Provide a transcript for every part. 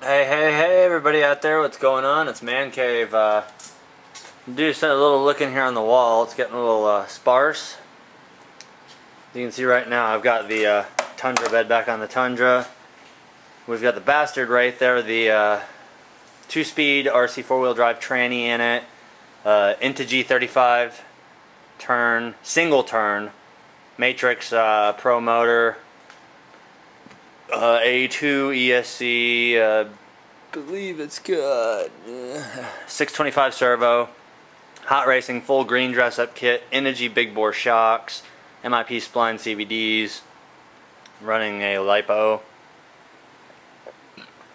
Hey everybody out there, what's going on? It's Man Cave. Do a little looking here on the wall. It's getting a little sparse. As you can see right now, I've got the Tundra bed back on the Tundra. We've got the Bastard right there, the 2-speed RC 4-wheel drive tranny in it. Into G35 turn, single turn, Matrix Pro motor. A2 ESC, believe it's got 625 servo, hot racing, full green dress-up kit, Energy big bore shocks, MIP spline CVDs, running a lipo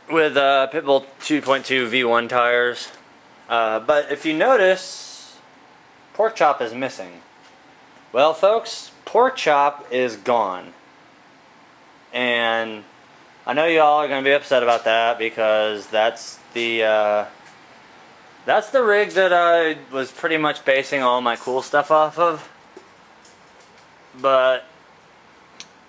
with Pitbull 2.2 V1 tires. But if you notice, pork chop is missing. Well, folks, pork chop is gone. And I know y'all are going to be upset about that because that's the rig that I was pretty much basing all my cool stuff off of. But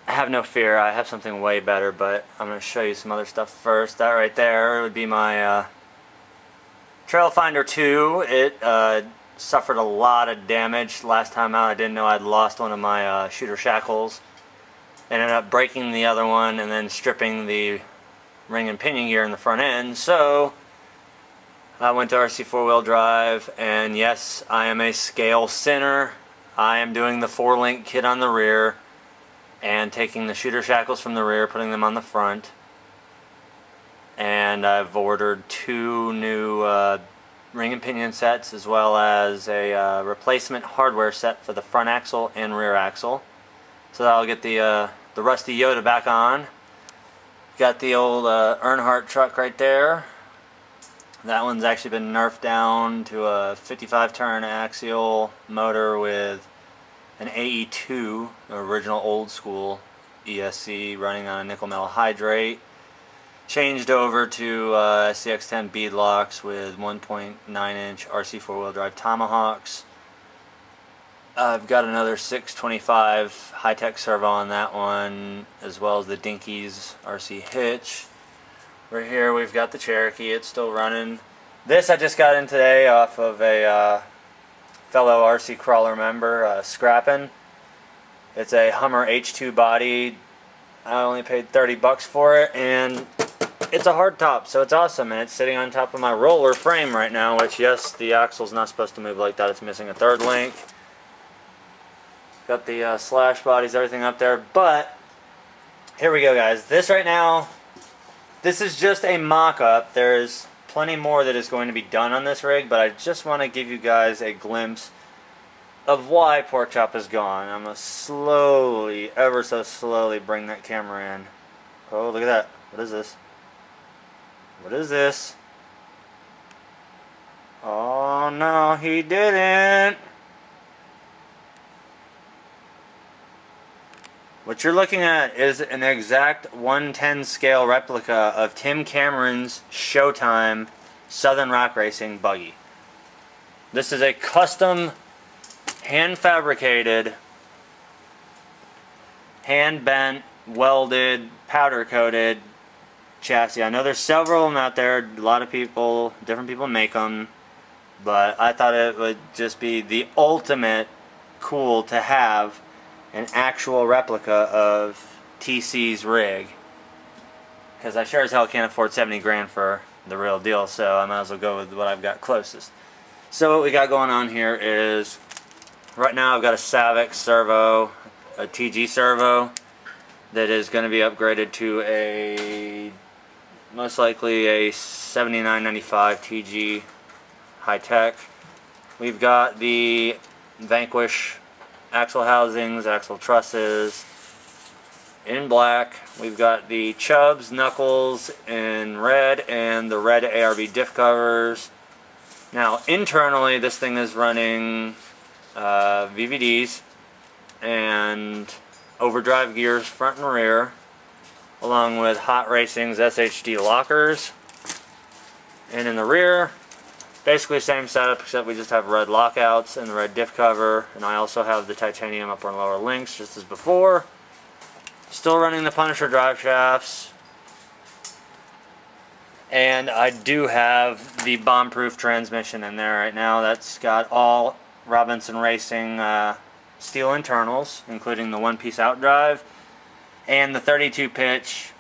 have no fear, I have something way better, but I'm going to show you some other stuff first. That right there would be my Trailfinder 2. It suffered a lot of damage last time out. I didn't know I'd lost one of my shooter shackles. Ended up breaking the other one and then stripping the ring and pinion gear in the front end. So I went to RC 4-wheel drive, and yes, I am a scale sinner. I am doing the 4-link kit on the rear and taking the shooter shackles from the rear, putting them on the front. And I've ordered 2 new ring and pinion sets, as well as a replacement hardware set for the front axle and rear axle. So that'll get the rusty Yoda back on. Got the old Earnhardt truck right there. That one's actually been nerfed down to a 55 turn axial motor with an AE2, original old school ESC, running on a nickel metal hydrate. Changed over to CX10 beadlocks with 1.9-inch RC 4-wheel drive Tomahawks. I've got another 625 high-tech servo on that one, as well as the Dinkies RC hitch. Right here we've got the Cherokee. It's still running. This I just got in today off of a fellow RC crawler member, Scrappin'. It's a Hummer H2 body. I only paid 30 bucks for it, and it's a hard top, so it's awesome. And it's sitting on top of my roller frame right now, which, yes, the axle's not supposed to move like that. It's missing a 3rd link. Got the slash bodies, everything up there, but here we go, guys. This right now, this is just a mock-up. There's plenty more that is going to be done on this rig, but I just want to give you guys a glimpse of why pork chop is gone. I'm going to slowly, ever so slowly, bring that camera in. Oh, look at that. What is this? What is this? Oh, no, he didn't. What you're looking at is an exact 1/10 scale replica of Tim Cameron's Showtime Southern Rock Racing buggy. This is a custom, hand-fabricated, hand-bent, welded, powder-coated chassis. I know there's several of them out there. A lot of people, different people make them, but I thought it would just be the ultimate cool to have an actual replica of TC's rig, because I sure as hell can't afford 70 grand for the real deal, so I might as well go with what I've got closest. So what we got going on here is, right now I've got a Savic servo, a TG servo, that is going to be upgraded to a, most likely a 7995 TG high-tech. We've got the Vanquish axle housings, axle trusses in black. We've got the Chubbs knuckles in red and the red ARB diff covers. Now internally this thing is running VVDs and overdrive gears front and rear, along with Hot Racing's SHD lockers. And in the rear, basically same setup, except we just have red lockouts and the red diff cover, and I also have the titanium upper and lower links just as before. Still running the Punisher drive shafts. And I do have the bomb-proof transmission in there right now. That's got all Robinson Racing steel internals, including the one-piece outdrive and the 32-pitch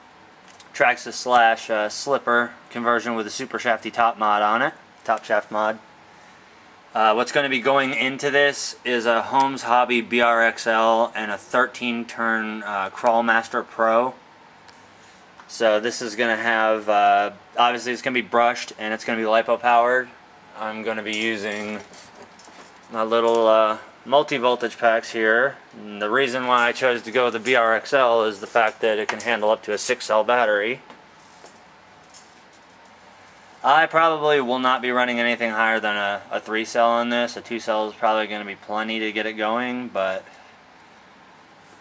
Traxxas slash slipper conversion with a super shafty top mod on it, top shaft mod. What's going to be going into this is a Holmes Hobby BRXL and a 13-turn Crawlmaster Pro. So this is going to have, obviously it's going to be brushed and it's going to be LiPo powered. I'm going to be using my little multi-voltage packs here. And the reason why I chose to go with the BRXL is the fact that it can handle up to a 6-cell battery. I probably will not be running anything higher than a 3-cell on this. A 2-cell is probably going to be plenty to get it going, but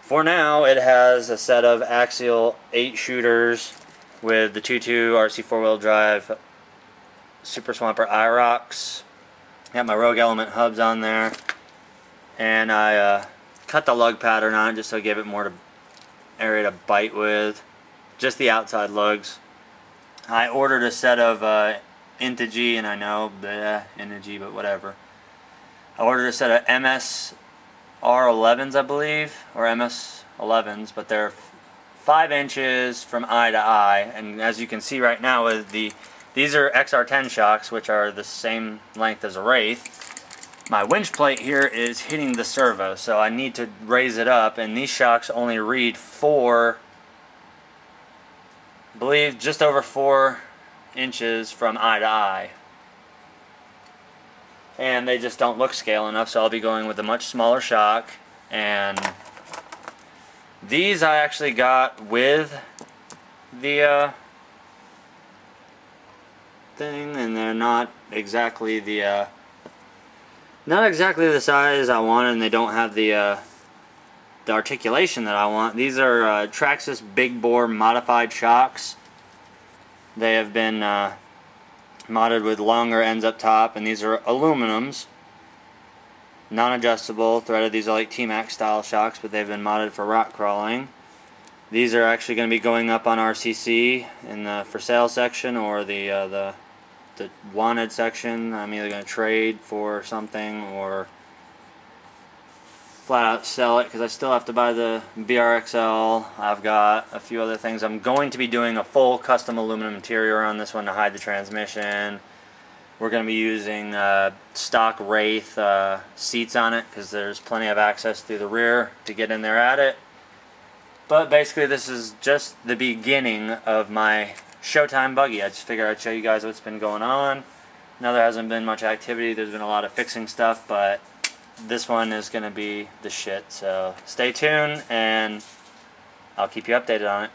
for now it has a set of axial 8 shooters with the 2.2 RC 4-wheel drive Super Swamper IROX. Got my Rogue Element hubs on there, and I cut the lug pattern on it just so I give it more area to bite with. Just the outside lugs. I ordered a set of Integy, and I know Integy, but whatever. I ordered a set of MSR11s, I believe, or MS11s, but they're 5 inches from eye to eye, and as you can see right now, with these are XR10 shocks, which are the same length as a Wraith. My winch plate here is hitting the servo, so I need to raise it up, and these shocks only read 4, I believe just over 4 inches from eye to eye. And they just don't look scale enough, so I'll be going with a much smaller shock. And these I actually got with the thing, and they're not exactly the size I wanted, and they don't have the articulation that I want. These are Traxxas big bore modified shocks. They have been modded with longer ends up top, and these are aluminums, non-adjustable, threaded. These are like T-Max style shocks, but they've been modded for rock crawling. These are actually going to be going up on RCC in the for sale section, or the wanted section. I'm either going to trade for something or flat out sell it, because I still have to buy the BRXL. I've got a few other things. I'm going to be doing a full custom aluminum interior on this one to hide the transmission. We're going to be using stock Wraith seats on it, because there's plenty of access through the rear to get in there at it. But basically this is just the beginning of my Showtime buggy. I just figured I'd show you guys what's been going on. Now there hasn't been much activity. There's been a lot of fixing stuff, but this one is going to be the shit. So stay tuned, and I'll keep you updated on it.